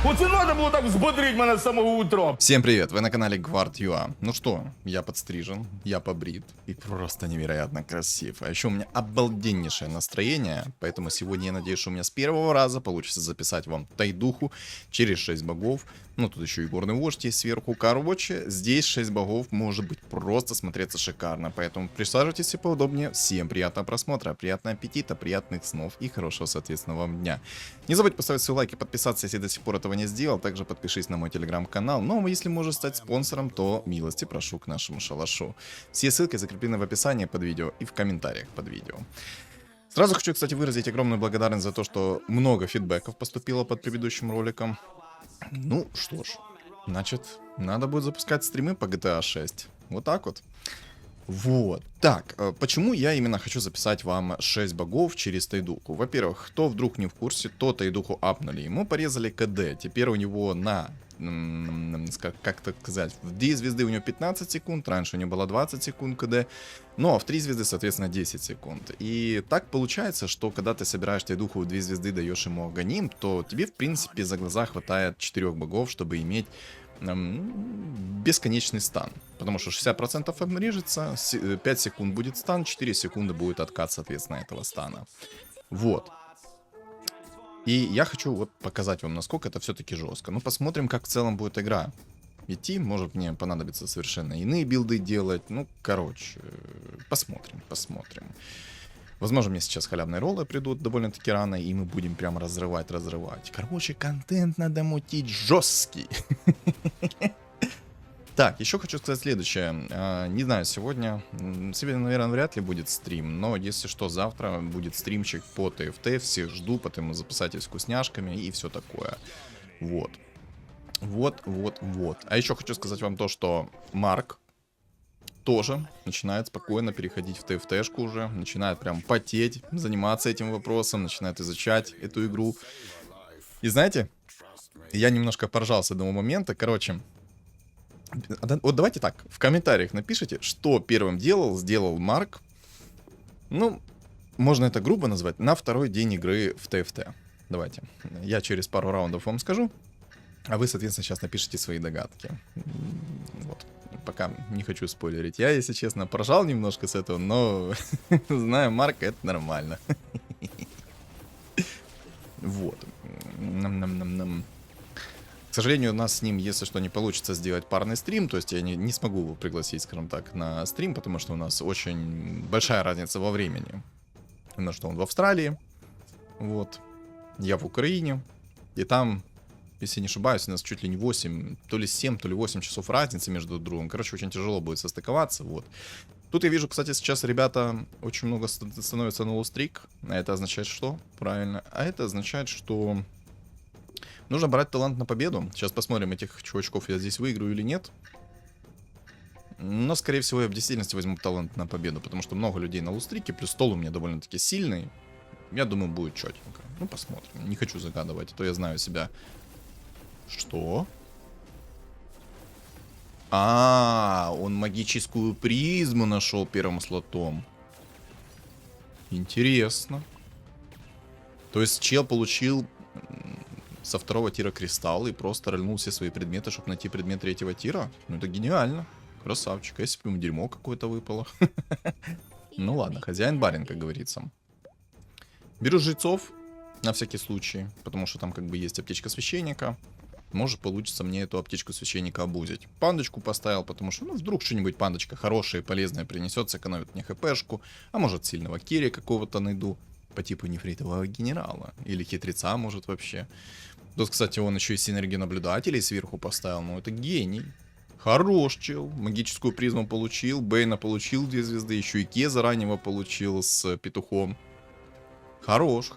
Оце надо було так взбодрить мене з самого утра. Всем привет, вы на канале Guard.ua. Ну что, я подстрижен, я побрит и просто невероятно красив. А еще у меня обалденнейшее настроение, поэтому сегодня я надеюсь, что у меня с первого раза получится записать вам тайдуху через 6 богов. Ну тут еще и горный вождь есть сверху. Короче, здесь 6 богов может быть просто смотреться шикарно, поэтому присаживайтесь и поудобнее. Всем приятного просмотра, приятного аппетита, приятных снов и хорошего, соответственно, вам дня. Не забудь поставить свой лайк и подписаться, если до сих пор этого не сделал. Также подпишись на мой телеграм-канал. Ну а если можешь стать спонсором, то милости прошу к нашему шалашу. Все ссылки закреплены в описании под видео и в комментариях под видео. Сразу хочу, кстати, выразить огромную благодарность за то, что много фидбэков поступило под предыдущим роликом. Ну что ж, значит, надо будет запускать стримы по GTA 6. Вот так вот. Вот. Так, почему я именно хочу записать вам 6 богов через тайдуху? Во-первых, кто вдруг не в курсе, то тайдуху апнули. Ему порезали КД. Теперь у него на, как так сказать, в 2 звезды у него 15 секунд, раньше у него было 20 секунд КД, но в 3 звезды, соответственно, 10 секунд. И так получается, что когда ты собираешь тайдуху в 2 звезды, даешь ему аганим, то тебе, в принципе, за глаза хватает 4 богов, чтобы иметь бесконечный стан. Потому что 60% обрежется, 5 секунд будет стан, 4 секунды будет откат, соответственно, этого стана. Вот. И я хочу вот показать вам, насколько это все-таки жестко. Ну, посмотрим, как в целом будет игра идти. Может, мне понадобится совершенно иные билды делать. Ну, короче, посмотрим. Возможно, мне сейчас халявные роллы придут довольно-таки рано, и мы будем прям разрывать. Короче, контент надо мутить жесткий. Так, еще хочу сказать следующее. Не знаю, сегодня, наверное, вряд ли будет стрим, но если что, завтра будет стримчик по ТФТ. Всех жду, потому запасайтесь вкусняшками и все такое. Вот. А еще хочу сказать вам то, что Марк тоже начинает спокойно переходить в ТФТшку уже, начинает прям потеть, заниматься этим вопросом, начинает изучать эту игру. И знаете, я немножко поржал с одного момента. Короче, вот давайте так, в комментариях напишите, что первым сделал Марк. Ну, можно это грубо назвать, на второй день игры в ТФТ. Давайте, я через пару раундов вам скажу, а вы, соответственно, сейчас напишите свои догадки. Вот. Пока не хочу спойлерить. Я, если честно, поржал немножко с этого, но знаю Марка, это нормально. Вот. К сожалению, у нас с ним, если что, не получится сделать парный стрим. То есть я не смогу его пригласить, скажем так, на стрим, потому что у нас очень большая разница во времени. На что он в Австралии. Вот. Я в Украине. И там, если не ошибаюсь, у нас чуть ли не 8, то ли 7, то ли 8 часов разницы между друг другом. Короче, очень тяжело будет состыковаться, вот. Тут я вижу, кстати, сейчас ребята очень много становятся на лоустрик. А это означает что? Правильно. А это означает, что нужно брать талант на победу. Сейчас посмотрим, этих чувачков я здесь выиграю или нет. Но, скорее всего, я в действительности возьму талант на победу, потому что много людей на лоустрике, плюс стол у меня довольно-таки сильный. Я думаю, будет четенько. Ну, посмотрим. Не хочу загадывать, а то я знаю себя. Что? Он магическую призму нашел первым слотом. Интересно. То есть чел получил со 2-го тира кристалл и просто рольнул все свои предметы, чтобы найти предмет 3-го тира? Ну, это гениально. Красавчик. А если бы ему дерьмо какое-то выпало? Ну ладно, хозяин-барин, как говорится. Беру жрецов на всякий случай, потому что там как бы есть аптечка священника. Может получится мне эту аптечку священника обузить. Пандочку поставил, потому что, ну, вдруг что-нибудь пандочка хорошая и полезная принесет, сэкономит мне хпшку. А может сильного керри какого-то найду по типу нефритового генерала. Или хитреца, может, вообще. Тут, кстати, он еще и синергию наблюдателей сверху поставил. Ну, это гений. Хорош чел. Магическую призму получил. Бейна получил 2 звезды. Еще и Кеза раннего получил с петухом. Хорош.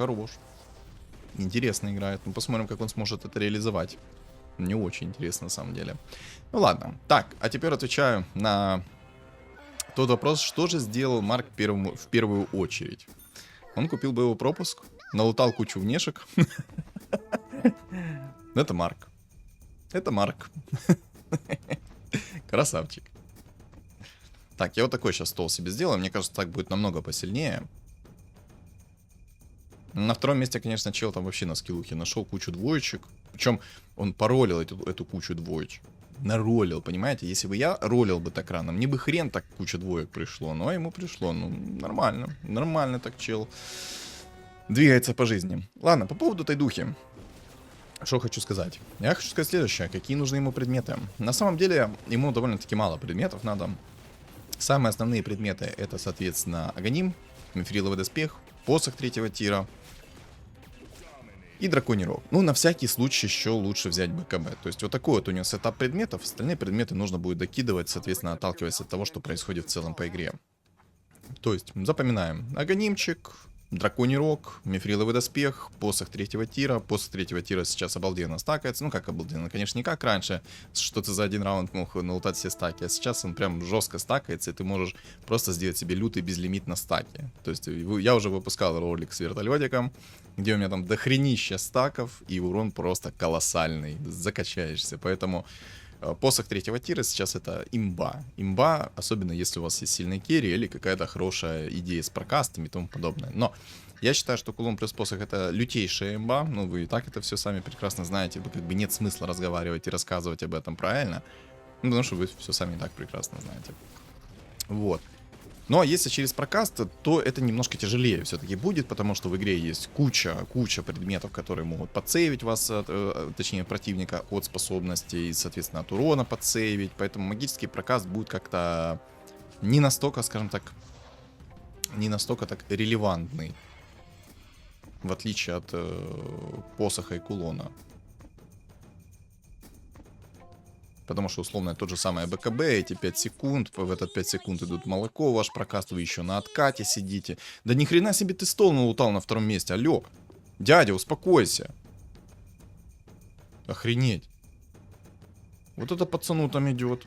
Интересно играет. Ну, посмотрим, как он сможет это реализовать. Мне очень интересно, на самом деле. Ну, ладно. Так, а теперь отвечаю на тот вопрос, что же сделал Марк в первую очередь. Он купил боевой пропуск, налутал кучу внешек. Это Марк. Красавчик. Так, я вот такой сейчас стол себе сделаю. Мне кажется, так будет намного посильнее. На втором месте, конечно, чел там вообще на скиллухе нашел кучу двоечек. Причем он паролил эту кучу двоечек. Наролил, понимаете? Если бы я ролил бы так рано, мне бы хрен так куча двоек пришло. Но ему пришло, ну, нормально. Нормально так чел двигается по жизни. Ладно, по поводу тайдухи. Что хочу сказать? Я хочу сказать следующее. Какие нужны ему предметы? На самом деле, ему довольно-таки мало предметов надо. Самые основные предметы это, соответственно, Аганим, Мифриловый доспех, посох 3-го тира и драконий рог. Ну, на всякий случай еще лучше взять БКБ. То есть вот такой вот у него сетап предметов. Остальные предметы нужно будет докидывать, соответственно, отталкиваясь от того, что происходит в целом по игре. То есть запоминаем. Аганимчик, драконий рог, мифриловый доспех, посох 3-го тира. Посох 3-го тира сейчас обалденно стакается. Ну, как обалденно? Конечно, не как раньше, что ты за один раунд мог налутать все стаки. А сейчас он прям жестко стакается, и ты можешь просто сделать себе лютый безлимит на стаки. То есть я уже выпускал ролик с вертолетиком, где у меня там дохренища стаков, и урон просто колоссальный. Закачаешься. Поэтому посох 3-го тира сейчас это имба. Имба, особенно если у вас есть сильный керри или какая-то хорошая идея с прокастами и тому подобное. Но я считаю, что кулон плюс посох это лютейшая имба. Ну, вы и так это все сами прекрасно знаете. Как бы нет смысла разговаривать и рассказывать об этом правильно. Ну, потому что вы все сами и так прекрасно знаете. Вот. Ну, а если через прокаст, то это немножко тяжелее все-таки будет, потому что в игре есть куча предметов, которые могут подсейвить вас, точнее, противника от способностей, и, соответственно, от урона подсейвить. Поэтому магический прокаст будет как-то не настолько, скажем так, не настолько так релевантный, в отличие от посоха и кулона. Потому что, условно, тот же самый БКБ, эти 5 секунд, в этот 5 секунд идут молоко, ваш прокаст, вы еще на откате сидите. Да ни хрена себе ты стол налутал на втором месте, алло. Дядя, успокойся. Охренеть. Вот это пацану там идет.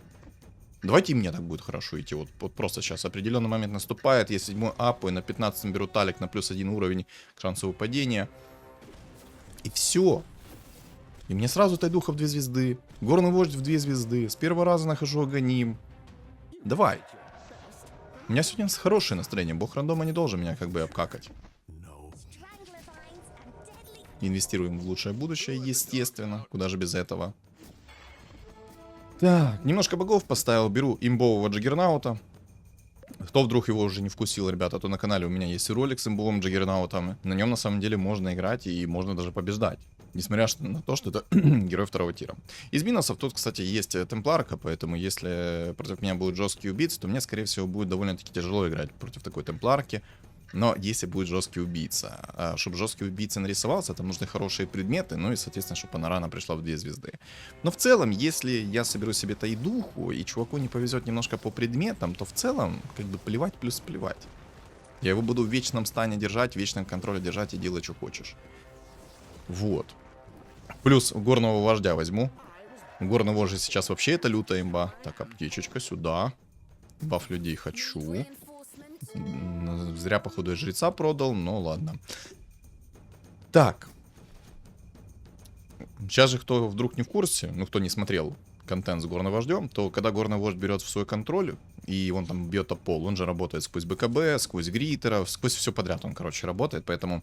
Давайте и мне так будет хорошо идти. Вот просто сейчас определенный момент наступает, я 7-й апаю, на 15 беру талик на +1 уровень шанса выпадения. И все. И мне сразу тайдуха в 2 звезды. Горный вождь в 2 звезды. С первого раза нахожу Аганим. Давай. У меня сегодня хорошее настроение. Бог рандома не должен меня как бы обкакать. Инвестируем в лучшее будущее, естественно. Куда же без этого. Так, немножко богов поставил. Беру имбового Джаггернаута. Кто вдруг его уже не вкусил, ребята, то на канале у меня есть и ролик с имбовым Джаггернаутом. На нем на самом деле можно играть и можно даже побеждать. Несмотря на то, что это герой 2-го тира. Из минусов тут, кстати, есть темпларка, поэтому если против меня будут жесткие убийцы, то мне, скорее всего, будет довольно-таки тяжело играть против такой темпларки. Но если будет жесткий убийца, чтобы жесткий убийца нарисовался, там нужны хорошие предметы, ну и, соответственно, чтобы она рано пришла в 2 звезды. Но в целом, если я соберу себе тайдуху, и чуваку не повезет немножко по предметам, то в целом, как бы плевать плюс плевать. Я его буду в вечном стане держать, в вечном контроле держать и делать, что хочешь. Вот. Плюс горного вождя возьму. Горный вождь сейчас вообще это лютая имба. Так, аптечечка сюда. Баф людей хочу. Зря, походу, я жреца продал, но ладно. Так. Сейчас же, кто вдруг не в курсе, ну, кто не смотрел контент с горным вождем, то когда горный вождь берет в свой контроль, и он там бьет пол, он же работает сквозь БКБ, сквозь гритеров, сквозь все подряд он, короче, работает, поэтому...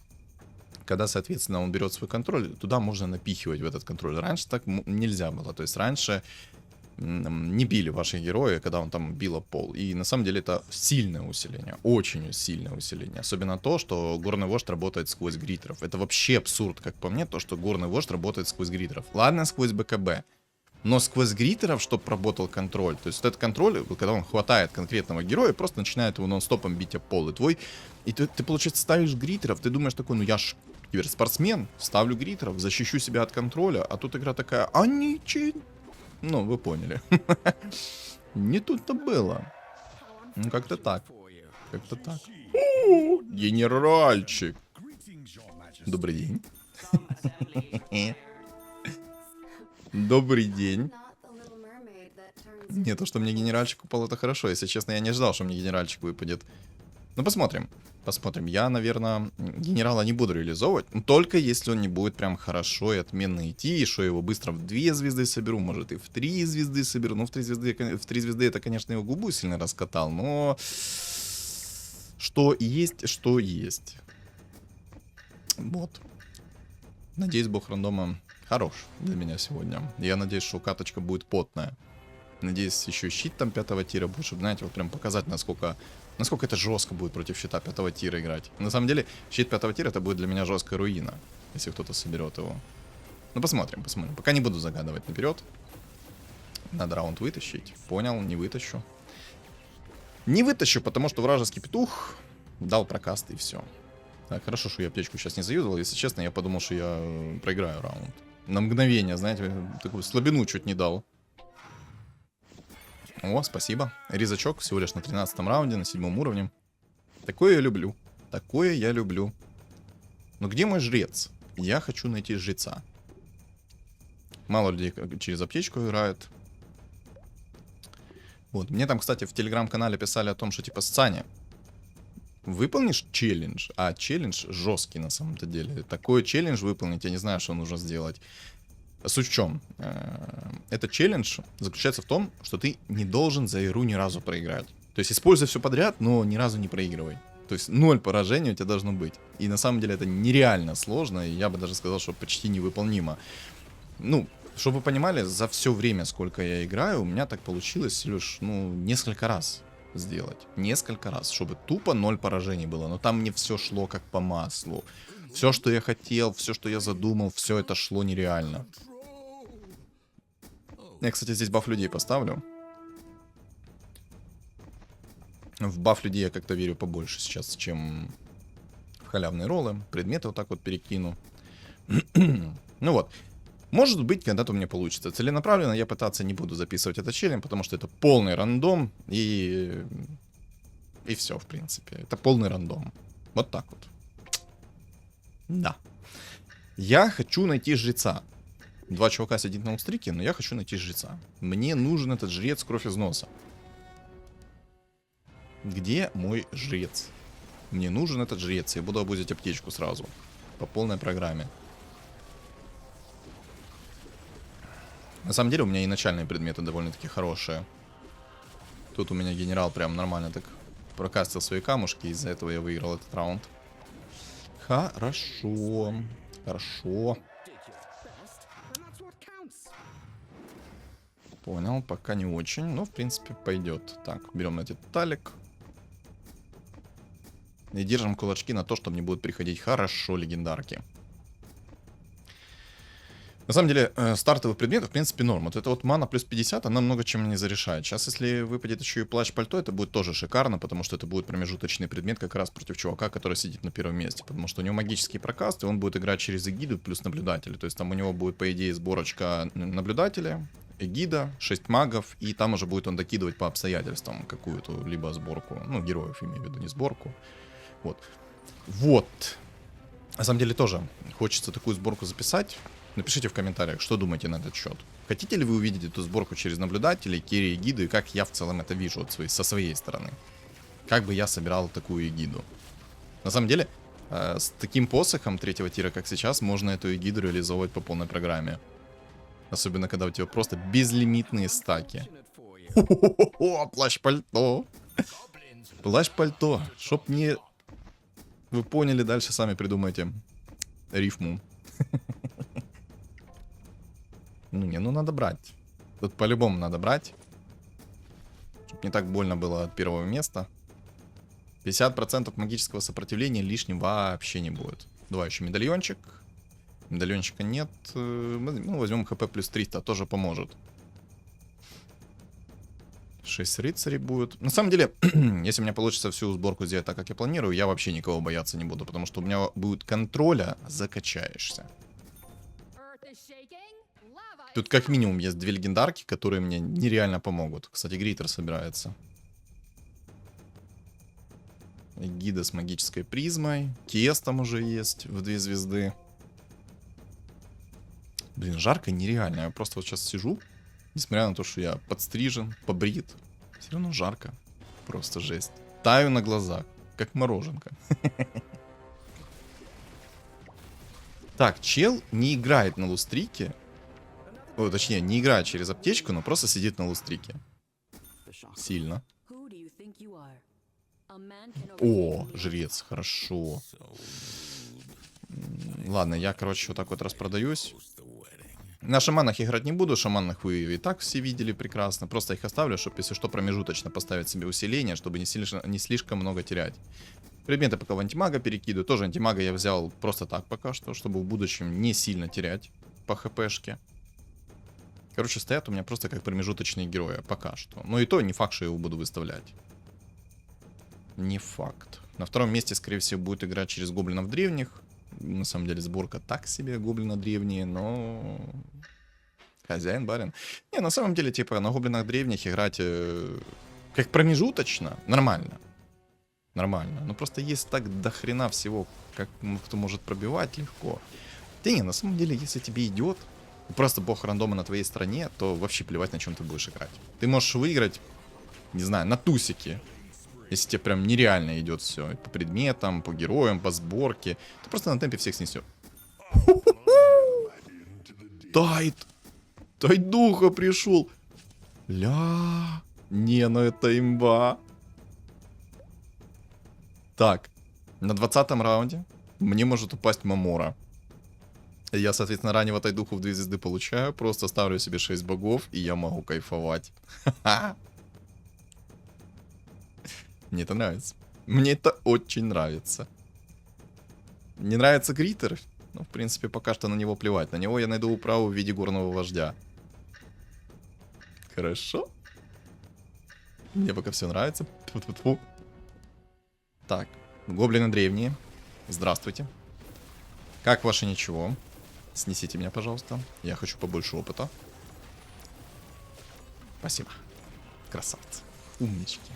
Когда, соответственно, он берет свой контроль, туда можно напихивать в этот контроль. Раньше так нельзя было. То есть раньше не били ваши герои, когда он там бил пол. И на самом деле это сильное усиление. Очень сильное усиление. Особенно то, что горный вождь работает сквозь гритеров. Это вообще абсурд, как по мне, то, что горный вождь работает сквозь гритеров. Ладно, сквозь БКБ. Но сквозь гритеров, чтобы работал контроль. То есть вот этот контроль, когда он хватает конкретного героя, просто начинает его нон-стопом бить об пол. И ты, получается, ставишь гритеров, ты думаешь такой, ну я ж киберспортсмен, ставлю гритеров, защищу себя от контроля, а тут игра такая, а ничего. Ну, вы поняли. Не тут-то было. Ну, как-то так. Как-то так. Генеральчик. Добрый день. Добрый день. Не, то, что мне генеральчик упал, это хорошо. Если честно, я не ожидал, что мне генеральчик выпадет. Ну, посмотрим. Посмотрим. Я, наверное, генерала не буду реализовывать. Только если он не будет прям хорошо и отменно идти. И что его быстро в 2 звезды соберу. Может, и в 3 звезды соберу. Ну, в 3 звезды это, конечно, его губу сильно раскатал. Но что есть, что есть. Вот. Надеюсь, бог рандома хорош для меня сегодня. Я надеюсь, что каточка будет потная. Надеюсь, еще щит там 5-го тира будет, чтобы, знаете, вот прям показать, насколько это жестко будет против щита 5-го тира играть. На самом деле, щит 5-го тира это будет для меня жесткая руина, если кто-то соберет его. Ну, посмотрим. Пока не буду загадывать наперед. Надо раунд вытащить. Понял, не вытащу. Не вытащу, потому что вражеский петух дал прокаст и все. Так, хорошо, что я аптечку сейчас не заюзал. Если честно, я подумал, что я проиграю раунд. На мгновение, знаете, такую слабину чуть не дал. О, спасибо. Резачок всего лишь на 13-м раунде, на 7-м уровне. Такое я люблю. Такое я люблю. Но где мой жрец? Я хочу найти жреца. Мало людей через аптечку играют. Вот, мне там, кстати, в телеграм-канале писали о том, что типа, Саня, выполнишь челлендж? А челлендж жесткий на самом-то деле. Такой челлендж выполнить, я не знаю, что нужно сделать. Суть в чем? Этот челлендж заключается в том, что ты не должен за игру ни разу проиграть. То есть используй все подряд, но ни разу не проигрывай. То есть 0 поражений у тебя должно быть. И на самом деле это нереально сложно, и я бы даже сказал, что почти невыполнимо. Ну, чтобы вы понимали, за все время, сколько я играю, у меня так получилось лишь, несколько раз сделать. Несколько раз, чтобы тупо 0 поражений было. Но там мне все шло как по маслу. Все, что я хотел, все, что я задумал, все это шло нереально. Я, кстати, здесь баф людей поставлю. В баф людей я как-то верю побольше сейчас, чем в халявные роллы. Предметы вот так вот перекину. Ну вот. Может быть, когда-то у меня получится. Целенаправленно я пытаться не буду записывать этот челлендж, потому что это полный рандом. И все, в принципе. Это полный рандом. Вот так вот. Да. Я хочу найти жреца. 2 чувака сидит на устрике, но я хочу найти жреца. Мне нужен этот жрец кровь из носа. Где мой жрец? Мне нужен этот жрец. Я буду обузить аптечку сразу. По полной программе. На самом деле у меня и начальные предметы довольно-таки хорошие. Тут у меня генерал прям нормально так прокастил свои камушки. Из-за этого я выиграл этот раунд. Хорошо. Хорошо. Понял, пока не очень, но в принципе пойдет. Так, берем этот талик. И держим кулачки на то, что мне будут приходить хорошо легендарки. На самом деле, стартовых предметов, в принципе, норм. Вот это вот мана плюс 50, она много чем не зарешает. Сейчас, если выпадет еще и плащ-пальто, это будет тоже шикарно, потому что это будет промежуточный предмет как раз против чувака, который сидит на первом месте. Потому что у него магический прокаст, и он будет играть через эгиду плюс наблюдатели. То есть там у него будет, по идее, сборочка наблюдателя, эгида, 6 магов, и там уже будет он докидывать по обстоятельствам какую-то либо сборку. Ну, героев, имею в виду, не сборку. Вот. Вот. На самом деле тоже хочется такую сборку записать. Напишите в комментариях, что думаете на этот счет. Хотите ли вы увидеть эту сборку через наблюдателей, керри и гиды, и как я в целом это вижу со своей стороны? Как бы я собирал такую эгиду? На самом деле, с таким посохом 3-го тира, как сейчас, можно эту эгиду реализовывать по полной программе. Особенно, когда у тебя просто безлимитные стаки. О, плащ-пальто. Плащ-пальто. Чтоб не... Вы поняли, дальше сами придумайте рифму. Ну надо брать. Тут по-любому надо брать. Чтоб не так больно было от первого места. 50% магического сопротивления лишним вообще не будет. Давай еще медальончик. Медальончика нет. Ну, возьмем хп плюс 300, тоже поможет. 6 рыцарей будет. На самом деле, если у меня получится всю сборку сделать так, как я планирую, я вообще никого бояться не буду, потому что у меня будет контроля, закачаешься. Тут как минимум есть 2 легендарки, которые мне нереально помогут. Кстати, Гритер собирается. Гида с магической призмой. Кес там уже есть в 2 звезды. Блин, жарко нереально. Я просто вот сейчас сижу, несмотря на то, что я подстрижен, побрит. Все равно жарко. Просто жесть. Таю на глазах, как мороженка. Так, чел не играет на лустрике. О, точнее, не играет через аптечку, но просто сидит на лустрике. Сильно. О, жрец, хорошо. Ладно, я, короче, вот так вот распродаюсь. На шаманах играть не буду, шаманах вы и так все видели прекрасно. Просто их оставлю, чтобы, если что, промежуточно поставить себе усиление, чтобы не слишком много терять. Предметы пока в антимага перекидываю. Тоже антимага я взял просто так пока что, чтобы в будущем не сильно терять по хпшке. Короче, стоят у меня просто как промежуточные герои пока что. Но и то не факт, что я его буду выставлять. Не факт. На втором месте, скорее всего, будет играть через гоблинов древних. На самом деле сборка так себе, гоблина древние, но... Хозяин, барин. Не, на самом деле, типа, на гоблинах древних играть как промежуточно нормально. Нормально. Но просто есть так до хрена всего, как кто может пробивать легко. Да не, на самом деле, если тебе идет, просто бог рандома на твоей стороне, то вообще плевать, на чем ты будешь играть. Ты можешь выиграть, не знаю, на тусике. Если тебе прям нереально идет все. По предметам, по героям, по сборке. Ты просто на темпе всех снесешь. Тайт! Тайт духа пришел! Ля! Не, ну это имба. Так. На 20-м раунде мне может упасть Мамора. Я, соответственно, раннего тайдуху в 2 звезды получаю. Просто ставлю себе 6 богов, и я могу кайфовать. Ха-ха! Мне это нравится. Мне это очень нравится. Не нравится Гриттер? Ну, в принципе, пока что на него плевать. На него я найду управу в виде горного вождя. Хорошо. Мне пока все нравится. Тьфу-тьфу-тьфу. Так, гоблины древние. Здравствуйте. Как ваше ничего? Снесите меня, пожалуйста. Я хочу побольше опыта. Спасибо. Красавцы. Умнички.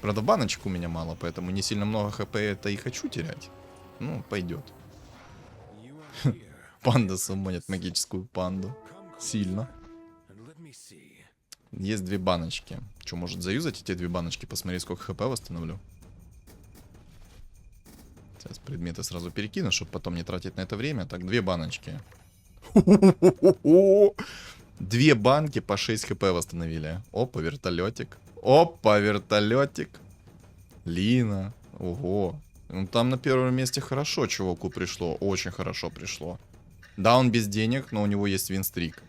Правда, баночек у меня мало, поэтому не сильно много хп это и хочу терять. Ну, пойдет. Панда суммонит магическую панду. Сильно. Есть 2 баночки. Что, может заюзать эти 2 баночки? Посмотри, сколько хп восстановлю. Сейчас предметы сразу перекину, чтобы потом не тратить на это время. Так, 2 баночки. 2 банки по 6 хп восстановили. Опа, вертолетик. Опа, вертолетик. Лина. Ого. Ну, там на первом месте хорошо чуваку пришло. Очень хорошо пришло. Да, он без денег, но у него есть винстрик.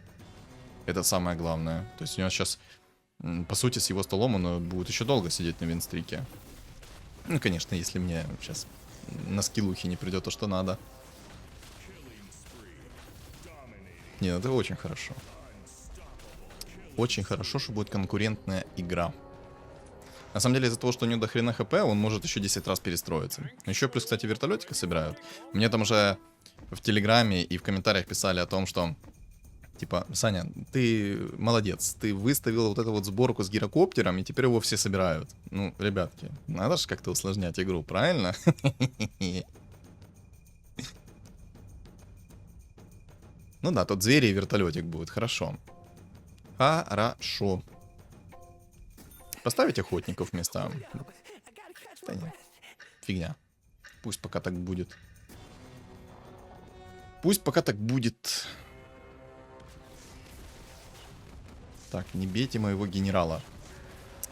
Это самое главное. То есть у него сейчас, по сути, с его столом он будет еще долго сидеть на винстрике. Ну, конечно, если мне сейчас на скиллухе не придет то, что надо. Нет, это очень хорошо. Очень хорошо, что будет конкурентная игра. На самом деле, из-за того, что у него до хрена хп, он может еще 10 раз перестроиться. Еще плюс, кстати, вертолетика собирают. Мне там уже в Телеграме и в комментариях писали о том, что типа, Саня, ты молодец, ты выставил вот эту вот сборку с гирокоптером, и теперь его все собирают. Ну, ребятки, надо же как-то усложнять игру, правильно? Ну да, тут звери и вертолетик будет, хорошо. Хорошо. Поставить охотников вместо... Да нет, фигня. Пусть пока так будет. Пусть пока так будет. Так, не бейте моего генерала.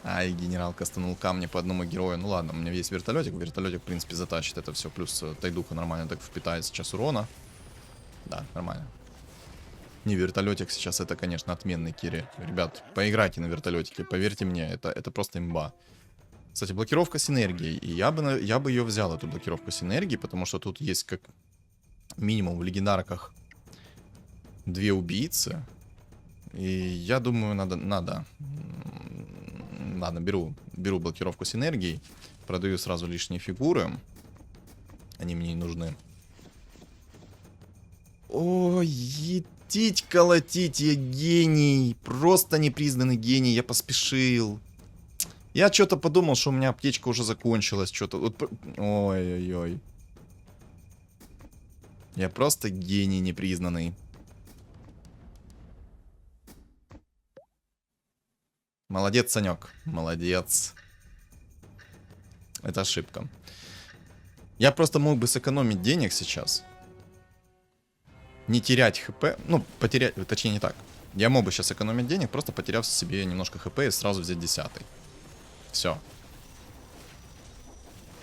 Ай, генерал кастанул камни по одному герою. Ну ладно, у меня есть вертолетик. Вертолетик, в принципе, затащит это все. Плюс тайдуха нормально так впитает сейчас урона. Да, нормально. Не, вертолетик сейчас это, конечно, отменный кири. Ребят, поиграйте на вертолетике, поверьте мне, это просто имба. Кстати, блокировка синергии. И я бы ее взял, эту блокировку синергии, потому что тут есть как минимум в легендарках 2 убийцы. И я думаю, надо. Ладно, беру блокировку синергии. Продаю сразу лишние фигуры. Они мне не нужны. Ой, етить, колотить, я гений. Просто непризнанный гений, я поспешил. Я что-то подумал, что у меня аптечка уже закончилась. Что-то. Вот... Ой-ой-ой. Я просто гений непризнанный. Молодец, Санек. Молодец. Это ошибка. Я просто мог бы сэкономить денег сейчас. Не терять хп. Ну, потерять... Точнее, не так. Я мог бы сейчас экономить денег, просто потеряв себе немножко хп и сразу взять 10-й. Все.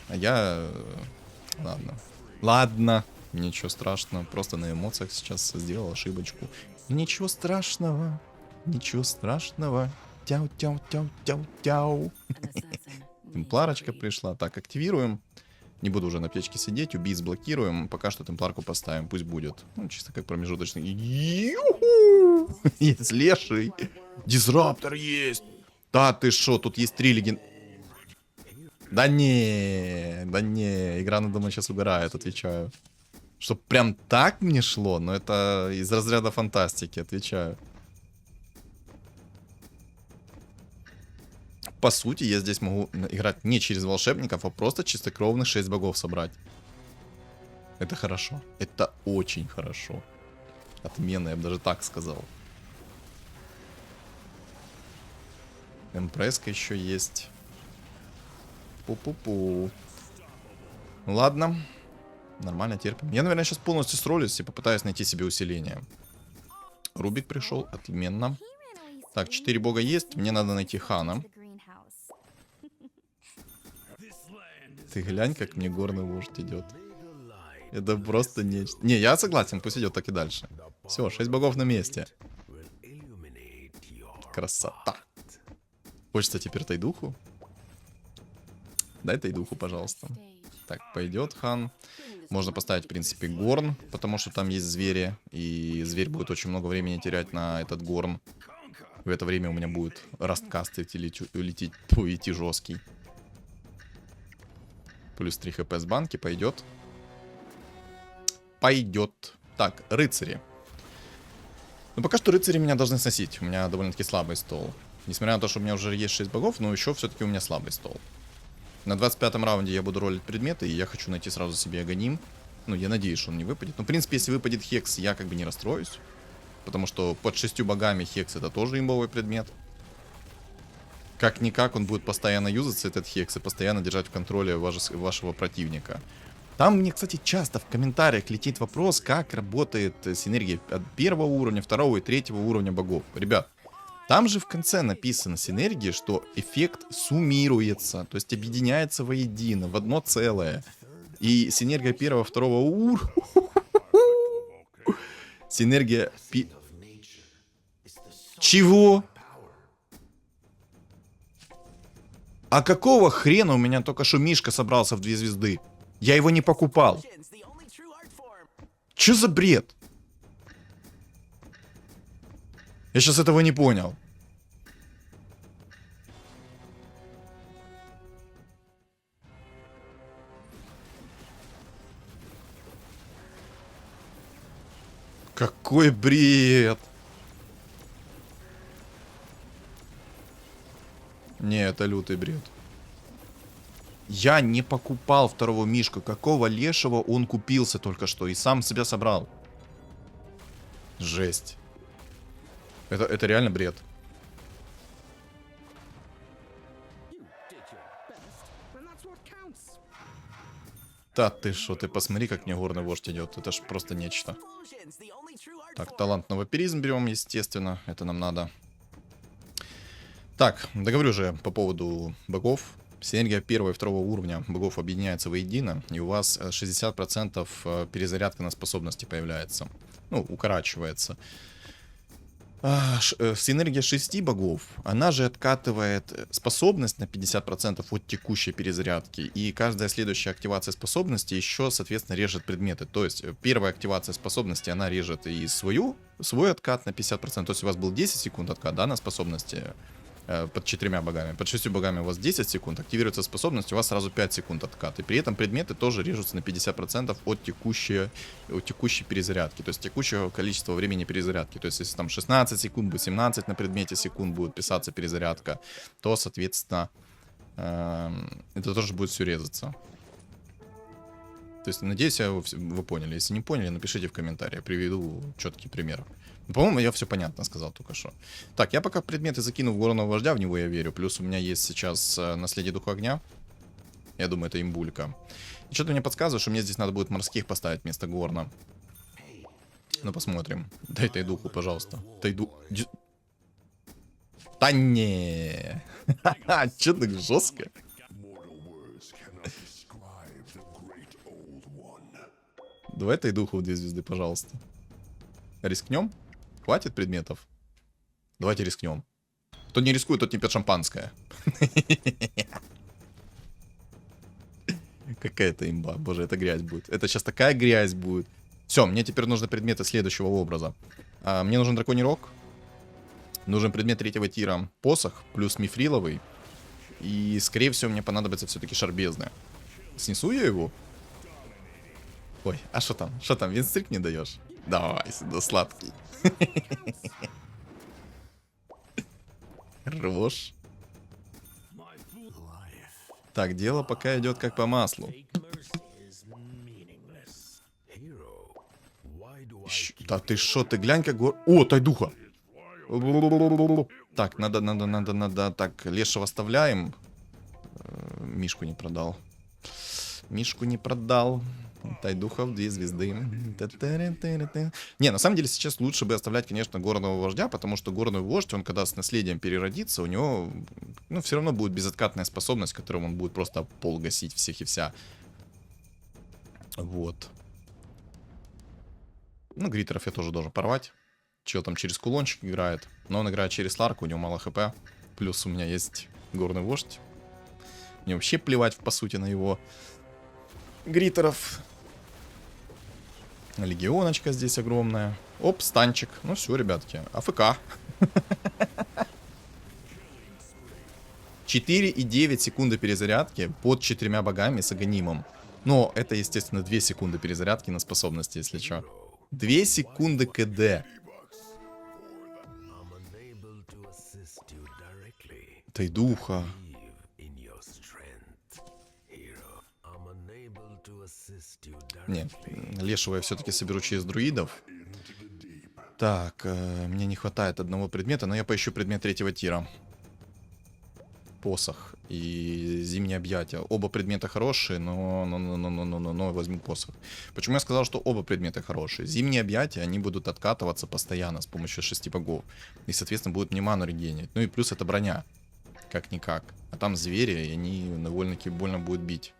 А я... Ладно. Ладно, ничего страшного. Просто на эмоциях сейчас сделал ошибочку. Ничего страшного. Ничего страшного. Тяу-тяу-тяу-тяу-тяу. Темпларочка пришла. Так, активируем. Не буду уже на печке сидеть. Убийц блокируем. Пока что темпларку поставим. Пусть будет. Ну, чисто как промежуточный. Ю-ху! Есть леший. Дизраптор есть. Да ты шо, тут есть 3 легенд... Да не, игра надо мной сейчас угорает, отвечаю. Чтоб прям так мне шло, но это из разряда фантастики, отвечаю. По сути, я здесь могу играть не через волшебников, а просто чистокровных 6 богов собрать. Это хорошо. Это очень хорошо. Отменно, я бы даже так сказал. Эмпресска еще есть. Пу-пу-пу. Ладно. Нормально терпим. Я, наверное, сейчас полностью сролюсь и попытаюсь найти себе усиление. Рубик пришел. Отменно. Так, 4 бога есть. Мне надо найти Хана. Ты глянь, как мне горный вождь идет. Это просто нечто. Не, я согласен, пусть идет так и дальше. Все, 6 богов на месте. Красота. Хочется теперь Тайдуху? Дай Тайдуху, пожалуйста. Так, пойдет Хан. Можно поставить, в принципе, Горн, потому что там есть звери. И зверь будет очень много времени терять на этот Горн. В это время у меня будет расткаст идти жесткий. Плюс 3 хп с банки. Пойдет. Пойдет. Так, рыцари. Ну, пока что рыцари меня должны сносить. У меня довольно-таки слабый стол. Несмотря на то, что у меня уже есть 6 богов, но еще все-таки у меня слабый стол. На 25-м раунде я буду ролить предметы, и я хочу найти сразу себе Аганим. Ну, я надеюсь, что он не выпадет. Но, в принципе, если выпадет Хекс, я как бы не расстроюсь. Потому что под 6 богами Хекс это тоже имбовый предмет. Как-никак он будет постоянно юзаться, этот Хекс, и постоянно держать в контроле вашего противника. Там мне, кстати, часто в комментариях летит вопрос, как работает синергия от 1-го уровня, 2-го и 3-го уровня богов. Ребят, там же в конце написано синергии, что эффект суммируется, то есть объединяется воедино, в одно целое. И синергия 1-го, 2-го уровня... Синергия... Чего? А какого хрена у меня только что Мишка собрался в 2 звезды? Я его не покупал. Чё за бред? Я сейчас этого не понял. Какой бред. Не, это лютый бред. Я не покупал 2-го Мишку. Какого лешего он купился только что и сам себя собрал? Жесть. Это реально бред. Да ты шо, ты посмотри, как мне горный вождь идет. Это ж просто нечто. Так, талант на вампиризм берем, естественно. Это нам надо. Так, договорю же по поводу богов. Синергия 1-го и 2-го уровня богов объединяется воедино, и у вас 60% перезарядка на способности появляется. Ну, укорачивается. Синергия 6 богов, она же откатывает способность на 50% от текущей перезарядки, и каждая следующая активация способности еще, соответственно, режет предметы. То есть, первая активация способности, она режет и свой откат на 50%, то есть у вас был 10 секунд откат, да, на способности под 4 богами. Под 6 богами у вас 10 секунд, активируется способность, у вас сразу 5 секунд откат. И при этом предметы тоже режутся на 50% от текущей перезарядки. То есть текущего количества времени перезарядки. То есть если там 16 секунд будет, 17 на предмете секунд будет писаться перезарядка, то, соответственно, это тоже будет все резаться. То есть, надеюсь, вы поняли. Если не поняли, напишите в комментариях. Приведу четкий пример. По-моему, я все понятно сказал только что. Так, я пока предметы закину в горного вождя, в него я верю. Плюс у меня есть сейчас наследие духа огня. Я думаю, это имбулька. И что-то мне подсказывает, что мне здесь надо будет морских поставить вместо горна. Ну, посмотрим. Дай Тайдуху, пожалуйста. Да не. Че так жестко? Давай Тайдуху в 2 звезды, пожалуйста. Рискнем? Хватит предметов? Давайте рискнем. Кто не рискует, тот не пьет шампанское. Какая-то имба. Боже, это грязь будет. Это сейчас такая грязь будет. Все, мне теперь нужны предметы следующего образа. Мне нужен драконий рог. Нужен предмет 3-го тира. Посох плюс мифриловый. И, скорее всего, мне понадобится все-таки шар бездны. Снесу я его? Ой, а что там? Что там, винстрик не даешь? Давай сюда, сладкий. Хорош. Так, дело пока идет как по маслу. Да ты шо, ты глянь как гор... О, Тайдуха! Так, надо. Так, лешего оставляем. Мишку не продал. Мишку не продал. Тайдуха в 2 звезды. Не, на самом деле сейчас лучше бы оставлять, конечно, горного вождя, потому что горный вождь, он когда с наследием переродится, у него, ну, все равно будет безоткатная способность, которым он будет просто пол гасить всех и вся. Вот. Ну, гритеров я тоже должен порвать. Чел там через кулончик играет, но он играет через Ларку, у него мало хп. Плюс у меня есть горный вождь. Мне вообще плевать, по сути, на его гритеров. Легионочка здесь огромная. Оп, станчик. Ну все, ребятки. АФК. 4,9 секунды перезарядки под 4 богами с аганимом. Но это, естественно, 2 секунды перезарядки на способности, если что. 2 секунды КД. Тайдуха. Не, лешего я все-таки соберу через друидов. Так, мне не хватает одного предмета, но я поищу предмет 3-го тира. Посох и зимнее объятие. Оба предмета хорошие, но возьму посох. Почему я сказал, что оба предмета хорошие? Зимние объятия, они будут откатываться постоянно с помощью 6 богов. И, соответственно, будут мне ману регенить. Ну и плюс это броня. Как-никак. А там звери, и они довольно-таки больно будут бить.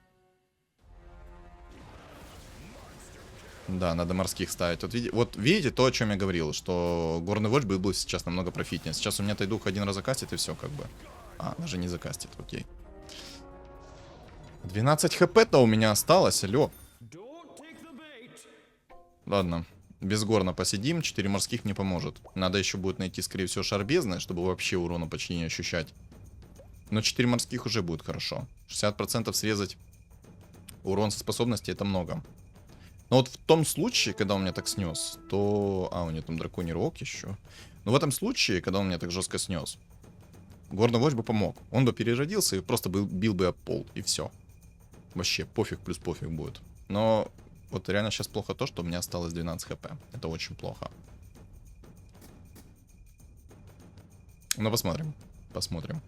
Да, надо морских ставить. Вот видите то, о чем я говорил, что горный вождь был бы сейчас намного профитнее. Сейчас у меня Тайдух один раз закастит и все как бы. А, даже не закастит, окей. 12 хп-то у меня осталось, алло. Ладно, без горна посидим, 4 морских не поможет. Надо еще будет найти, скорее всего, шар бездны, чтобы вообще урона почти не ощущать. Но 4 морских уже будет хорошо. 60% срезать урон со способности, это много. Но вот в том случае, когда он меня так снес, то... А, у него там драконий рог еще. Но в этом случае, когда он меня так жестко снес, горный вождь бы помог. Он бы переродился и просто бил бы об пол, и все. Вообще, пофиг плюс пофиг будет. Но вот реально сейчас плохо то, что у меня осталось 12 хп. Это очень плохо. Ну, посмотрим. Посмотрим.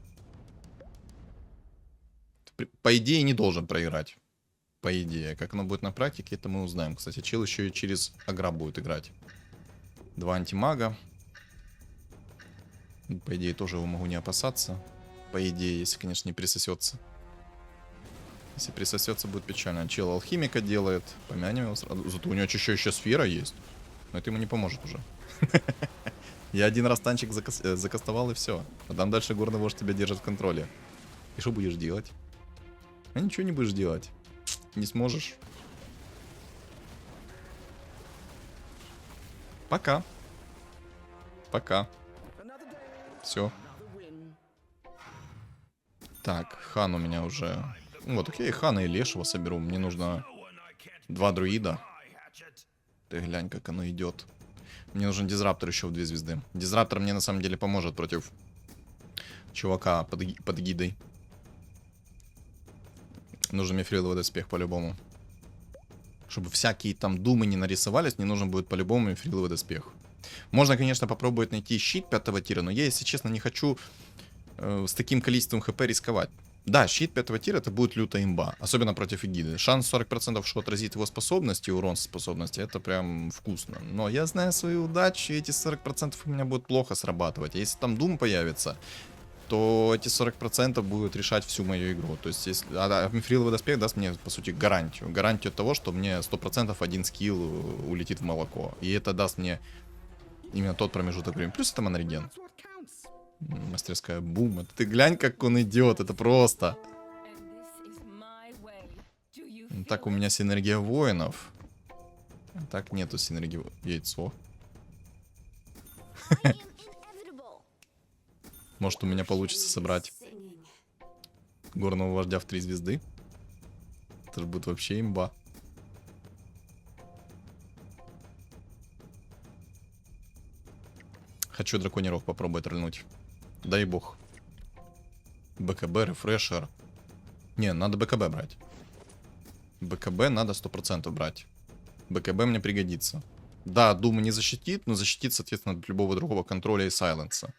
По идее, не должен проиграть. По идее. Как оно будет на практике, это мы узнаем. Кстати, чел еще и через агра будет играть. 2 антимага. По идее, тоже его могу не опасаться. По идее, если, конечно, не присосется. Если присосется, будет печально. Чел алхимика делает. Помянем его сразу. Зато у него еще сфера есть. Но это ему не поможет уже. Я один раз танчик закастовал и все. А там дальше горный вождь тебя держит в контроле. И что будешь делать? А ничего не будешь делать. Не сможешь. Пока. Пока. Все. Так, хан у меня уже... Вот, окей, хана и лешего соберу. Мне нужно 2 друида. Ты глянь, как оно идет. Мне нужен дизраптор еще в 2 звезды. Дизраптор мне на самом деле поможет против чувака под гидой. Нужен мифриловый доспех по-любому. Чтобы всякие там думы не нарисовались, мне нужен будет по-любому мифриловый доспех. Можно, конечно, попробовать найти щит 5-го тира, но я, если честно, не хочу с таким количеством хп рисковать. Да, щит 5-го тира это будет лютая имба, особенно против эгиды. Шанс 40%, что отразит его способности, урон способности, это прям вкусно. Но я знаю свою удачу, и эти 40% у меня будут плохо срабатывать. А если там дум появится, то эти 40% будут решать всю мою игру. То есть, если мифриловый доспех даст мне, по сути, гарантию. Гарантию того, что мне 100% один скилл улетит в молоко. И это даст мне именно тот промежуток времени. Плюс это монореген. Мастерская бум. Это ты глянь, как он идет. Это просто. Так, у меня синергия воинов. Так, нету синергии. Яйцо. Может, у меня получится собрать горного вождя в 3 звезды. Это же будет вообще имба. Хочу драконий рог попробовать рольнуть. Дай бог. БКБ, рефрешер. Не, надо БКБ брать. БКБ надо 100% брать. БКБ мне пригодится. Да, Дума не защитит, но защитит, соответственно, от любого другого контроля и сайленса.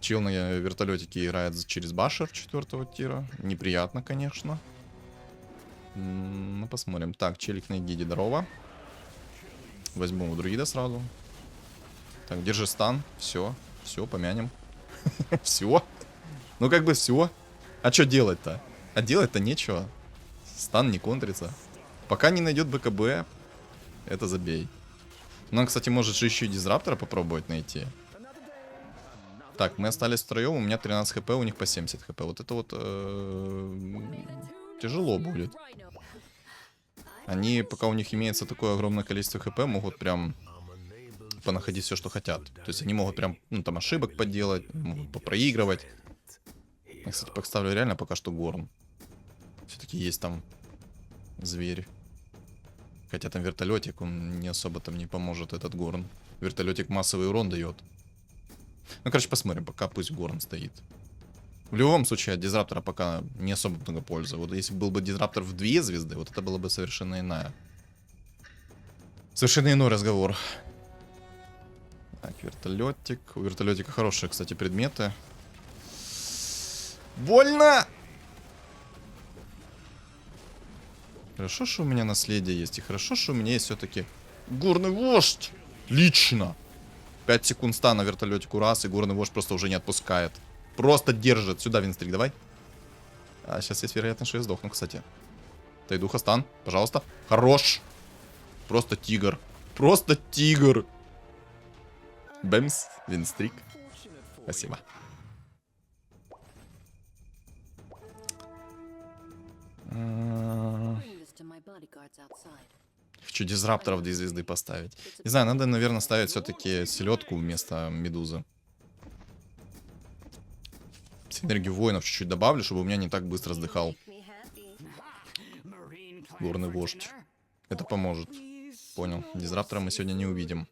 Чел на вертолетике играет через башер 4-го тира. Неприятно, конечно. Ну, посмотрим. Так, челик на гиде, здорово. Возьму у друида сразу. Так, держи стан. Все, все, помянем. Все. Ну, как бы все. А что делать-то? А делать-то нечего. Стан не контрится. Пока не найдет БКБ, это забей. Ну, кстати, может же еще и дизраптора попробовать найти. Так, мы остались втроем, у меня 13 хп, у них по 70 хп. Вот это вот тяжело будет. Они, пока у них имеется такое огромное количество хп, могут прям понаходить все, что хотят. То есть они могут прям, ну, там ошибок поделать, могут попроигрывать. Я, кстати, поставлю реально пока что горн. Все-таки есть там зверь. Хотя там вертолетик, он не особо там не поможет, этот горн. Вертолетик массовый урон дает. Ну, короче, посмотрим, пока пусть горн стоит. В любом случае, от дизраптора пока не особо много пользы. Вот если был бы дизраптор в 2 звезды, вот это было бы совершенно иная. Совершенно иной разговор. Так, вертолетик. У вертолетика хорошие, кстати, предметы. Больно! Хорошо, что у меня наследие есть. И хорошо, что у меня есть все-таки горный вождь. Лично. 5 секунд стана вертолетику раз, и горный вождь просто уже не отпускает. Просто держит. Сюда, Винстрик, давай. А сейчас есть вероятность, что я сдохну, кстати. Тайдуха, стан, пожалуйста. Хорош. Просто тигр. Просто тигр. Бэмс, Винстрик. Спасибо. Хочу дизрапторов 2 звезды поставить. Не знаю, надо, наверное, ставить все-таки селедку вместо медузы. Синергию воинов чуть-чуть добавлю, чтобы у меня не так быстро сдыхал горный вождь. Это поможет. Понял. Дизраптора мы сегодня не увидим.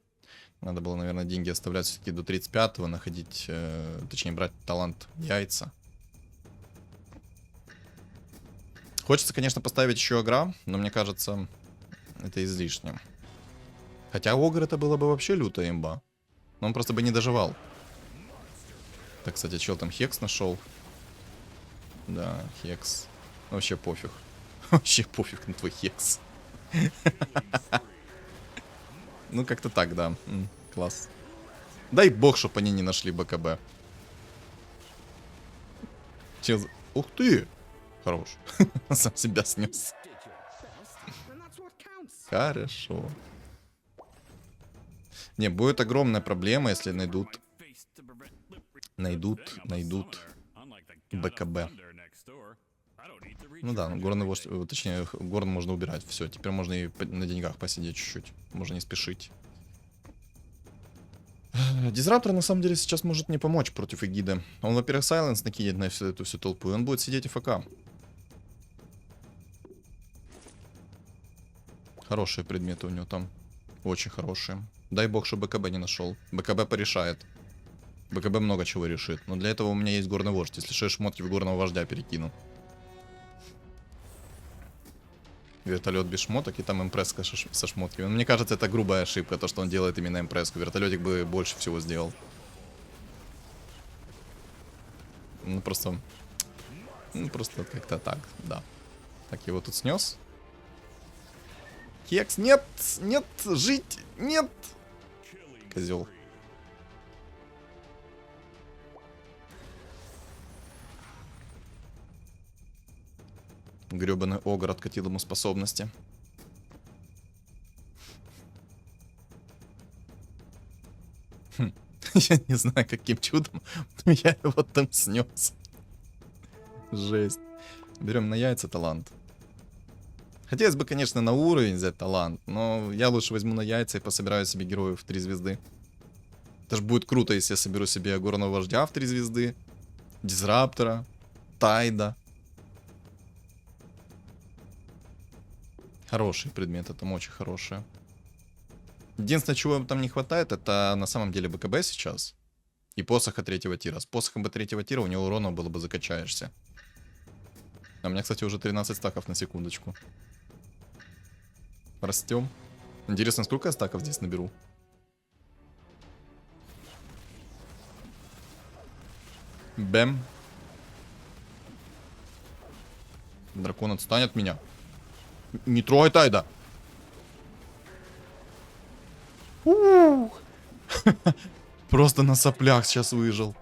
Надо было, наверное, деньги оставлять все-таки до 35-го, находить, точнее, брать талант яйца. Хочется, конечно, поставить еще агра, но мне кажется, это излишне. Хотя огр это было бы вообще лютая имба. Но он просто бы не доживал. Так, кстати, чел там хекс нашел. Да, хекс. Вообще пофиг. Вообще пофиг на твой хекс. Ну, как-то так, да. Класс. Дай бог, чтоб они не нашли БКБ. Чел... Ух ты! Хорош. Сам себя снес. Хорошо. Не, будет огромная проблема, если найдут БКБ. Ну да, ну, горный вождь, точнее, горн можно убирать. Все, теперь можно и на деньгах посидеть чуть-чуть. Можно не спешить. Дизраптор на самом деле сейчас может не помочь против эгиды. Он, во-первых, сайленс накинет на эту всю толпу, и он будет сидеть АФК. Хорошие предметы у него там. Очень хорошие. Дай бог, что БКБ не нашел. БКБ порешает. БКБ много чего решит. Но для этого у меня есть горный вождь. Если что, я шмотки в горного вождя перекину. Вертолет без шмоток и там импресска со шмотками. Мне кажется, это грубая ошибка, то, что он делает именно импресску. Вертолетик бы больше всего сделал. Ну, просто как-то так, да. Так, его тут снес. Хекс, нет, нет, жить, нет. Козел. Гребаный Огр откатил ему способности. Я не знаю, каким чудом, но я его там снес. Жесть. Берем на яйца талант. Хотелось бы, конечно, на уровень взять талант, но я лучше возьму на яйца и пособираю себе героев в 3 звезды. Это же будет круто, если я соберу себе горного вождя в 3 звезды, Дизраптора, Тайда. Хорошие предметы, там очень хорошие. Единственное, чего там не хватает, это на самом деле БКБ сейчас. И посоха 3-го тира. С посохом бы 3-го тира у него урона было бы закачаешься. А у меня, кстати, уже 13 стаков на секундочку. Растем. Интересно, сколько я стаков здесь наберу? Бэм. Дракон, отстань от меня. Не трогай Тайда. Просто на соплях сейчас выжил.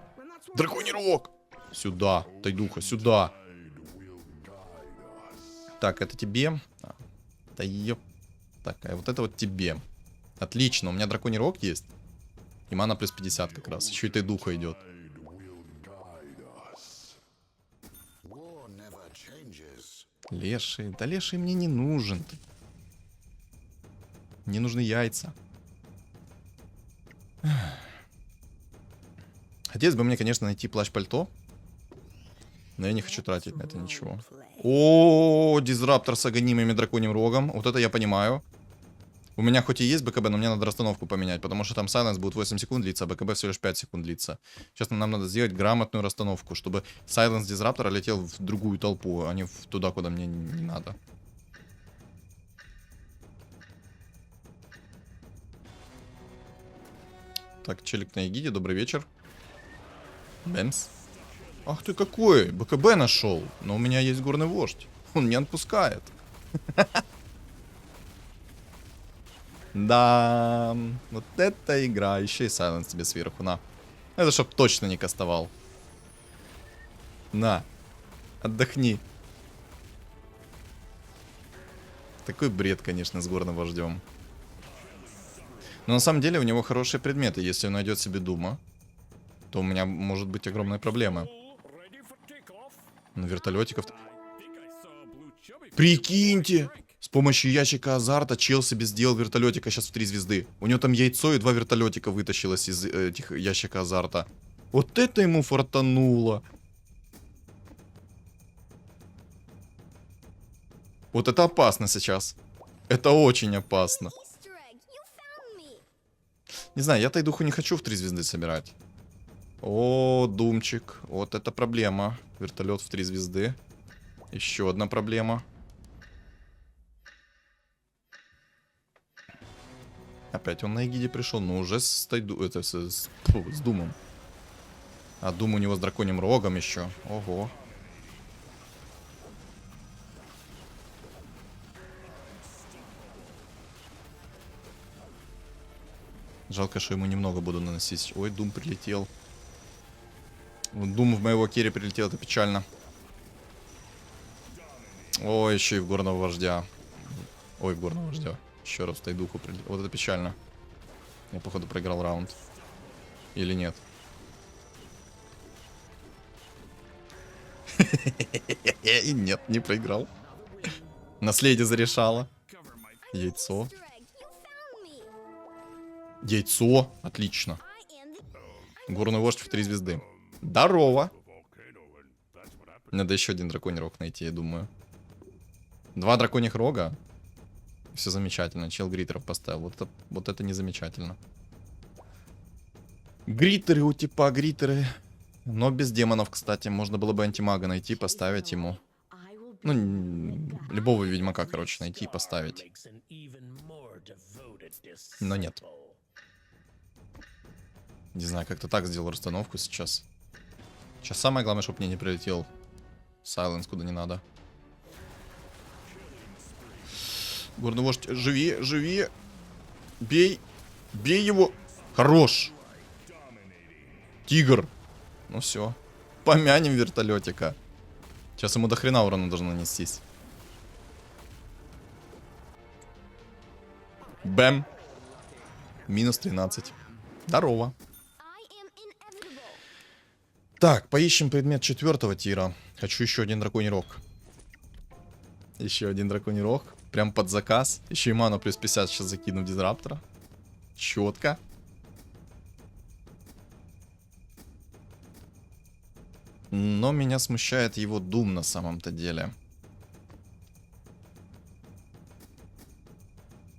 Драконий рог. Сюда, Тайдуха, сюда. Так, это тебе. Да ёп. Так, а вот это вот тебе. Отлично, у меня драконий рог есть. И мана плюс 50 как раз. Еще и Тайдуха идет. Леший. Да леший мне не нужен. Мне нужны яйца. Хотелось бы мне, конечно, найти плащ-пальто. Но я не хочу тратить на это ничего. О, Дизраптор с агонимым и драконьим рогом. Вот это я понимаю. У меня хоть и есть БКБ, но мне надо расстановку поменять. Потому что там сайленс будет 8 секунд длиться, а БКБ всего лишь 5 секунд длится. Сейчас нам надо сделать грамотную расстановку, чтобы сайленс Дизраптора летел в другую толпу, а не туда, куда мне не надо. Так, челик на эгиде, добрый вечер. Бэмс. Ах ты какой! БКБ нашел. Но у меня есть горный вождь. Он не отпускает. Да, вот это игра. Еще и сайленс тебе сверху, на. Это чтоб точно не кастовал. На. Отдохни. Такой бред, конечно, с горным вождем. Но на самом деле у него хорошие предметы. Если он найдет себе Дума, то у меня может быть огромная проблема. Ну, вертолетиков... Прикиньте! С помощью ящика азарта чел себе сделал вертолетика сейчас в 3 звезды. У него там яйцо и 2 вертолетика вытащилось из этих ящика азарта. Вот это ему фартануло. Вот это опасно сейчас. Это очень опасно. Не знаю, я Тайдуху не хочу в 3 звезды собирать. О, Думчик. Вот это проблема. Вертолет в 3 звезды. Еще одна проблема. Опять он на эгиде пришел, но уже с с Думом. А Дум у него с драконьим рогом еще. Ого. Жалко, что ему немного буду наносить. Ой, Дум прилетел. Дум в моего керри прилетел, это печально. Ой, еще и в горного вождя. Ой, в горного вождя. Еще раз Тайдуху прилетел. Вот это печально. Я, походу, проиграл раунд. Или нет? И нет, не проиграл. Наследие зарешало. Яйцо. Яйцо. Отлично. Горный вождь в 3 звезды. Здорово. Надо еще один драконий рог найти, я думаю. 2 драконьих рога. Все замечательно. Чел гритеров поставил. Вот это не замечательно. Гритеры у типа, гритеры. Но без демонов, кстати. Можно было бы антимага найти, поставить ему. Ну, любого ведьмака, короче, найти и поставить. Но нет. Не знаю, как-то так сделал расстановку сейчас. Сейчас самое главное, чтобы мне не прилетел сайленс куда не надо. Горный вождь, живи, живи. Бей. Бей его. Хорош. Тигр. Ну все. Помянем вертолетика. Сейчас ему до хрена урона должно нанестись. Бэм. Минус 13. Здорово. Так, поищем предмет 4 тира. Хочу еще один драконий рог. Еще один драконий рог. Прям под заказ. Еще и ману плюс 50 сейчас закину в дизраптора. Четко. Но меня смущает его дум на самом-то деле.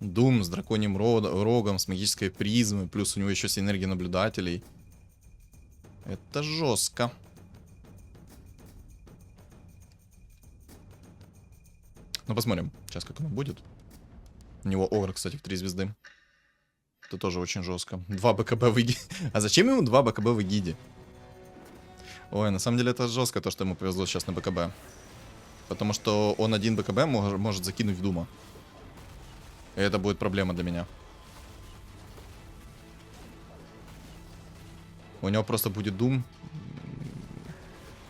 Дум с драконьим рогом, с магической призмой, плюс у него еще есть энергия наблюдателей. Это жестко. Ну, посмотрим, сейчас как оно будет. У него огр, кстати, в 3 звезды. Это тоже очень жестко. 2 БКБ в Игиде. А зачем ему 2 БКБ в Игиде? Ой, на самом деле это жестко, то, что ему повезло сейчас на БКБ. Потому что он один БКБ может закинуть в Дума. И это будет проблема для меня. У него просто будет Дум.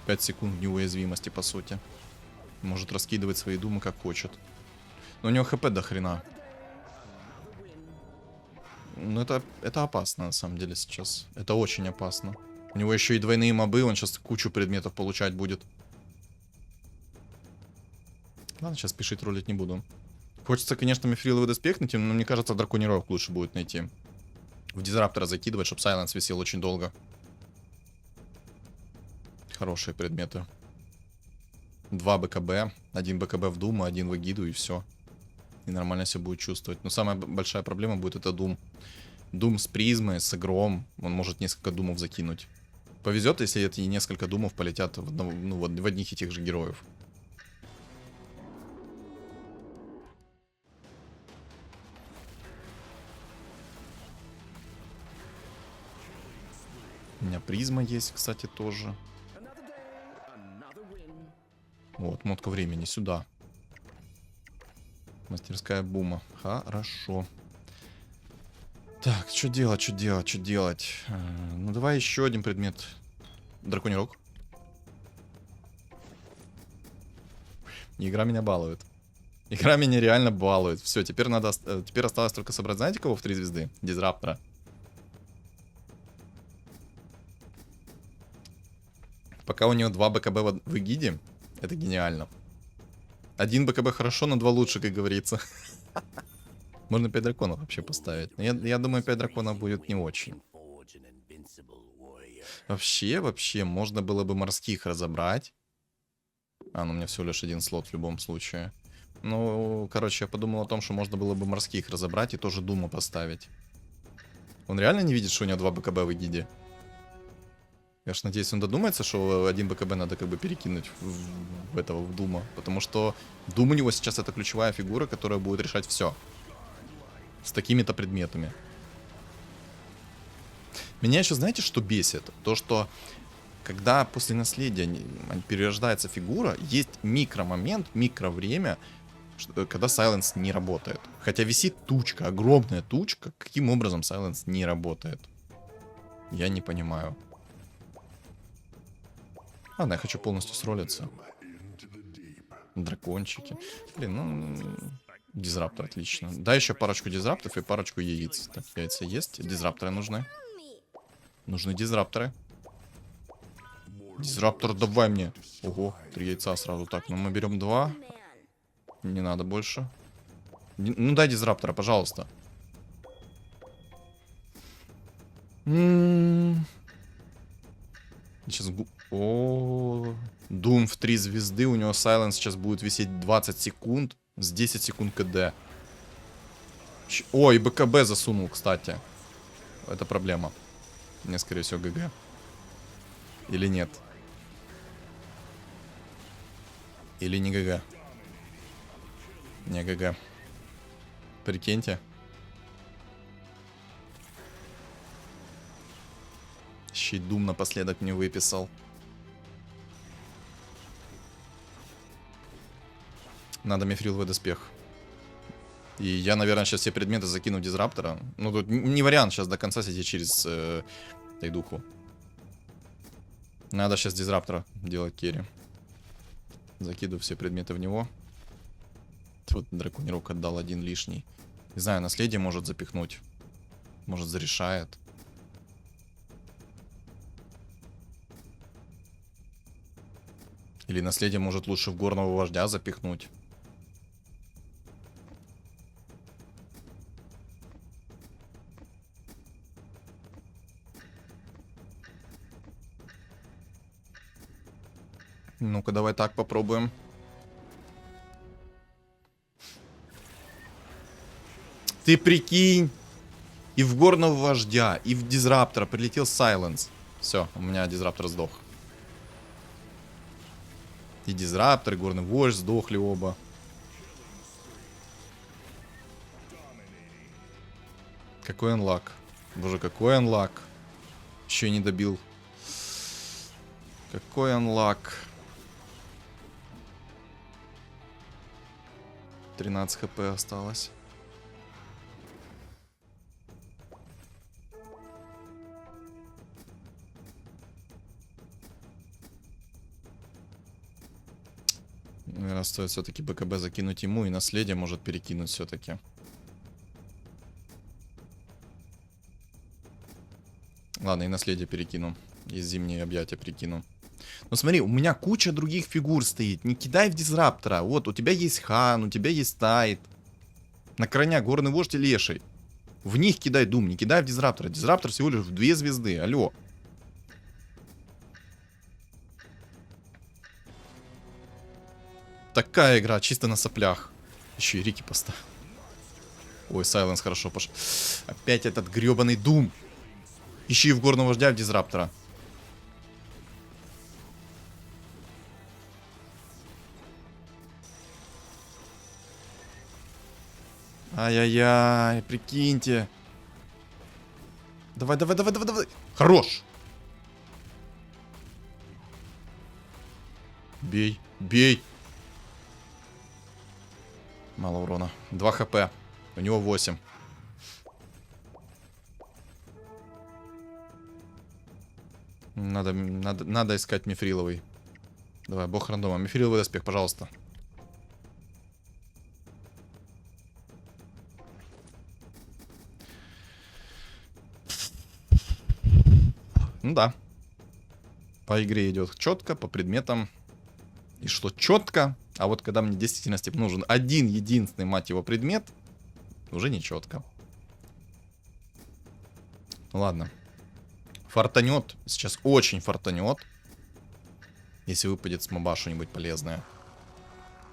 5 секунд неуязвимости, по сути. Может раскидывать свои Думы как хочет. Но у него ХП до хрена. Ну это опасно, на самом деле, сейчас. Это очень опасно. У него еще и двойные мобы, он сейчас кучу предметов получать будет. Ладно, сейчас спешить ролить не буду. Хочется, конечно, мифриловый доспех найти, но мне кажется, драконий рог лучше будет найти. В дизраптора закидывать, чтобы Сайленс висел очень долго. Хорошие предметы. 2 БКБ, 1 БКБ в Думу, 1 в Эгиду и все. И нормально себя будет чувствовать. Но самая большая проблема будет это Дум. Дум с призмой, с игром. Он может несколько Думов закинуть. Повезет, если эти несколько Думов полетят в одних и тех же героев. У меня призма есть, кстати, тоже. Вот, мотка времени сюда. Мастерская бума. Хорошо. Так, что делать? Ну, давай еще один предмет. Драконий рог. Игра меня балует. Игра меня реально балует. Все, теперь надо... Теперь осталось только собрать, знаете, кого в 3 звезды? Дизраптора. Пока у него 2 БКБ в Эгиде, это гениально. 1 БКБ хорошо, но 2 лучше, как говорится. Можно 5 драконов вообще поставить. Но я думаю, 5 драконов будет не очень. Вообще, можно было бы морских разобрать. Ну у меня всего лишь 1 слот в любом случае. Ну, короче, я подумал о том, что можно было бы морских разобрать и тоже Дума поставить. Он реально не видит, что у него 2 БКБ в Эгиде? Я ж надеюсь, он додумается, что 1 БКБ надо как бы перекинуть в Дума. Потому что Дум у него сейчас это ключевая фигура, которая будет решать все. С такими-то предметами. Меня еще, знаете, что бесит? То, что когда после наследия перерождается фигура, есть микромомент, микровремя, когда Сайленс не работает. Хотя висит тучка, огромная тучка. Каким образом Сайленс не работает? Я не понимаю. Ладно, я хочу полностью сролиться. Дракончики. Блин, ну... Дизраптор, отлично. Да, еще парочку дизраптов и парочку яиц. Так, яйца есть. Дизрапторы нужны. Нужны дизрапторы. Дизраптор давай мне. Ого, 3 яйца сразу. Так, ну мы берем 2. Не надо больше. Ну дай дизраптора, пожалуйста. Сейчас... О, Doom в 3 звезды. У него Silence сейчас будет висеть 20 секунд. С 10 секунд КД. Ой, БКБ засунул, кстати. Это проблема. Мне, скорее всего, ГГ. Или нет? Или не ГГ? Не ГГ. Прикиньте. Еще и Doom напоследок мне выписал. Надо мифриловый доспех. И я, наверное, сейчас все предметы закину в дизраптора. Ну, тут не вариант сейчас до конца сидеть через Тайдуху. Надо сейчас дизраптора делать керри. Закидываю все предметы в него. Вот драконий рог отдал 1 лишний. Не знаю, наследие может запихнуть. Может, зарешает. Или наследие может лучше в горного вождя запихнуть. Ну-ка, давай так попробуем. Ты прикинь! И в горного вождя, и в дизраптора прилетел Сайленс. Все, у меня дизраптор сдох. И дизраптор, и горный вождь сдохли оба. Какой анлак. Боже, какой анлак. Еще и не добил. Какой анлак. 13 хп осталось. Наверное, стоит все-таки БКБ закинуть ему, и наследие может перекинуть все-таки. Ладно, и наследие перекину. И зимние объятия перекину. Но смотри, у меня куча других фигур стоит. Не кидай в дизраптора. Вот, у тебя есть Хан, у тебя есть Тайт. На крайняк горный вождь и леший. В них кидай Дум, не кидай в дизраптора. Дизраптор всего лишь в 2 звезды. Алло. Такая игра, чисто на соплях. Еще и Рики поставил. Ой, Сайленс хорошо пошел. Опять этот гребаный Дум. Ищи в горного вождя в дизраптора. Ай-яй-яй, прикиньте. Давай, давай, давай, давай, давай. Хорош. Бей, бей. Мало урона. 2 хп. У него 8. Надо искать мифриловый. Давай, бог рандома. Мифриловый доспех, пожалуйста. Ну да. По игре идет четко, по предметам. И шло четко. А вот когда мне действительно нужен один единственный, мать его, предмет, уже не четко. Ну ладно. Фартанет. Сейчас очень фартанет. Если выпадет с моба что-нибудь полезное.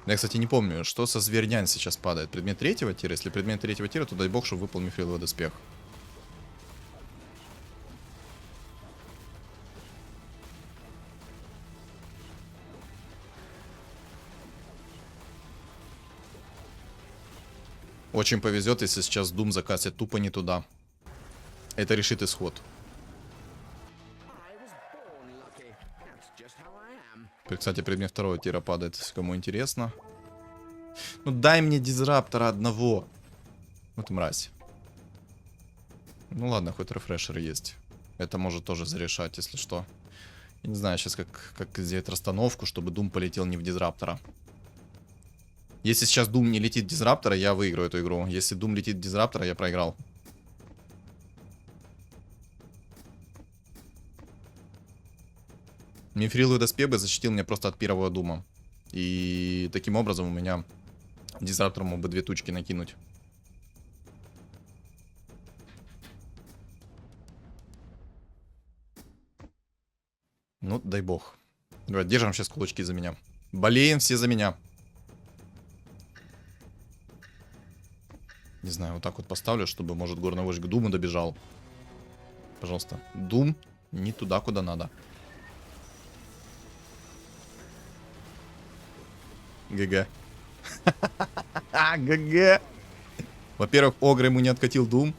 Я, кстати, не помню, что со звернянь сейчас падает. Предмет 3-го тира? Если предмет 3-го тира, то дай бог, чтобы выпал мифриловый доспех. Очень повезет, если сейчас Дум закасит тупо не туда. Это решит исход. Кстати, предмет 2-го тира падает, если кому интересно. Ну дай мне дизраптора одного. Ну ты мразь. Ну ладно, хоть рефрешер есть. Это может тоже зарешать, если что. Я не знаю сейчас, как сделать расстановку, чтобы Дум полетел не в дизраптора. Если сейчас Дум не летит в дизраптора, я выиграю эту игру. Если Дум летит в дизраптора, я проиграл. Мифриловый доспех бы защитил меня просто от первого Дума. И таким образом у меня дизраптор мог бы 2 тучки накинуть. Ну, дай бог. Давай, держим сейчас кулачки за меня. Болеем все за меня. Не знаю, вот так вот поставлю, чтобы, может, горный вождь к Думу добежал. Пожалуйста. Дум не туда, куда надо. ГГ. ГГ. Во-первых, Огр ему не откатил Дум.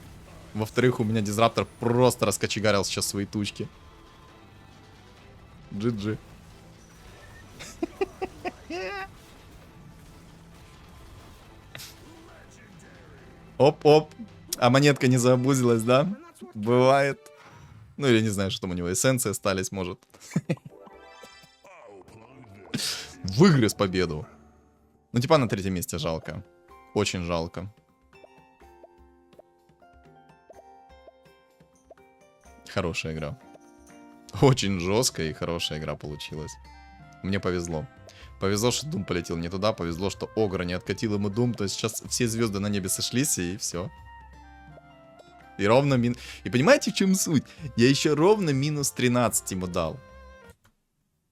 Во-вторых, у меня дизраптор просто раскочегарил сейчас свои тучки. GG. Оп-оп. А монетка не заобузилась, да? Бывает. Ну, я не знаю, что там у него. Эссенции остались, может. Выгрыз победу. Ну, типа на 3-м месте жалко. Очень жалко. Хорошая игра. Очень жесткая и хорошая игра получилась. Мне повезло. Повезло, что Дум полетел не туда, повезло, что Огра не откатил ему Дум, то есть сейчас все звезды на небе сошлись, и все. И ровно И понимаете, в чем суть? Я еще ровно минус 13 ему дал.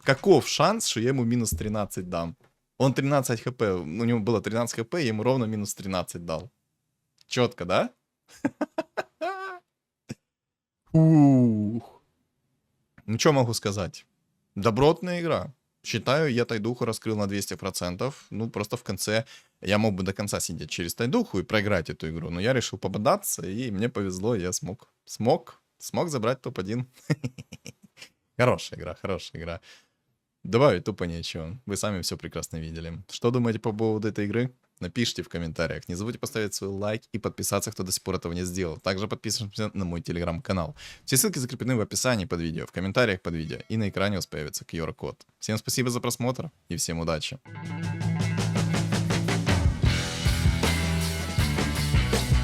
Каков шанс, что я ему минус 13 дам? Он 13 хп, у него было 13 хп, я ему ровно минус 13 дал. Четко, да? Ух. Ну, что могу сказать? Добротная игра. Считаю, я Тайдуху раскрыл на 200%. Ну, просто в конце я мог бы до конца сидеть через Тайдуху и проиграть эту игру. Но я решил пободаться, и мне повезло, я смог забрать топ-1. Хорошая игра, хорошая игра. Добавить тупо нечего. Вы сами все прекрасно видели. Что думаете по поводу этой игры? Напишите в комментариях. Не забудьте поставить свой лайк и подписаться, кто до сих пор этого не сделал. Также подписывайтесь на мой телеграм-канал. Все ссылки закреплены в описании под видео, в комментариях под видео и на экране у вас появится QR-код. Всем спасибо за просмотр и всем удачи.